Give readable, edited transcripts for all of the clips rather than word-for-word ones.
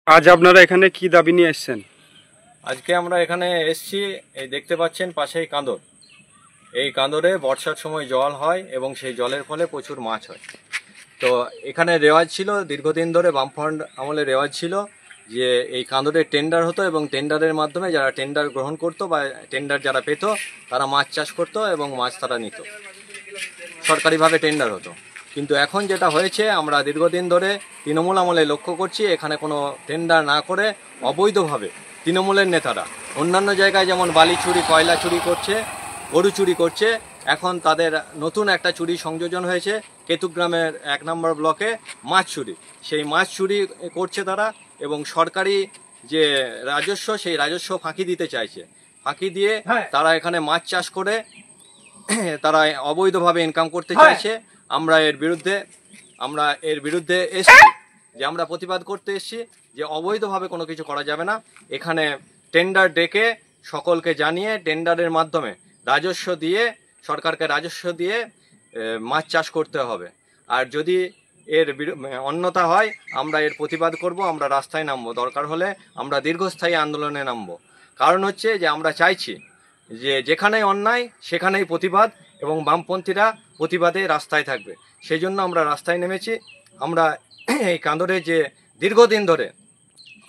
আজ আপনারা এখানে কি দাবি নিয়ে এসেছেন? আজকে আমরা এখানে এসছি, এই দেখতে পাচ্ছেন পাশেই কাঁদর। এই কাঁদরে বর্ষার সময় জল হয় এবং সেই জলের ফলে প্রচুর মাছ হয়। তো এখানে রেওয়াজ ছিল, দীর্ঘদিন ধরে বামফ্রন্ট আমলে রেওয়াজ ছিল যে এই কাঁদরের টেন্ডার হতো এবং টেন্ডারের মাধ্যমে যারা টেন্ডার গ্রহণ করতো বা টেন্ডার যারা পেত তারা মাছ চাষ করতো এবং মাছ তারা নিত, সরকারিভাবে টেন্ডার হতো। কিন্তু এখন যেটা হয়েছে, আমরা দীর্ঘদিন ধরে তৃণমূল আমলে লক্ষ্য করছি এখানে কোনো টেন্ডার না করে অবৈধভাবে তৃণমূলের নেতারা অন্যান্য জায়গায় যেমন বালি চুরি, কয়লা চুরি করছে, গরু চুরি করছে, এখন তাদের নতুন একটা চুরি সংযোজন হয়েছে কেতুগ্রামের 1 নম্বর ব্লকে মাছ চুরি। সেই মাছ চুরি করছে তারা এবং সরকারি যে রাজস্ব, সেই রাজস্ব ফাঁকি দিতে চাইছে। ফাঁকি দিয়ে তারা এখানে মাছ চাষ করে তারা অবৈধভাবে ইনকাম করতে চাইছে। আমরা এর বিরুদ্ধে এসেছি, যে আমরা প্রতিবাদ করতে এসেছি যে অবৈধভাবে কোনো কিছু করা যাবে না। এখানে টেন্ডার ডেকে সকলকে জানিয়ে টেন্ডারের মাধ্যমে রাজস্ব দিয়ে, সরকারকে রাজস্ব দিয়ে মাছ চাষ করতে হবে। আর যদি এর অন্যথা হয় আমরা এর প্রতিবাদ করব, আমরা রাস্তায় নামবো, দরকার হলে আমরা দীর্ঘস্থায়ী আন্দোলনে নামবো। কারণ হচ্ছে যে আমরা চাইছি যে যেখানেই অন্যায় সেখানেই প্রতিবাদ, এবং বামপন্থীরা প্রতিবাদে রাস্তায় থাকবে। সেই জন্য আমরা রাস্তায় নেমেছি। আমরা এই কাঁদরে যে দীর্ঘদিন ধরে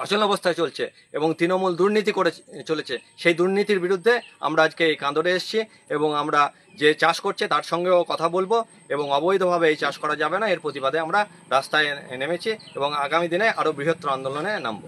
অচল অবস্থায় চলছে এবং তৃণমূল দুর্নীতি করে চলেছে, সেই দুর্নীতির বিরুদ্ধে আমরা আজকে এই কাঁদরে এসেছি এবং আমরা যে চাষ করছে তার সঙ্গেও কথা বলবো এবং অবৈধভাবে এই চাষ করা যাবে না, এর প্রতিবাদে আমরা রাস্তায় নেমেছি এবং আগামী দিনে আরও বৃহত্তর আন্দোলনে নামবো।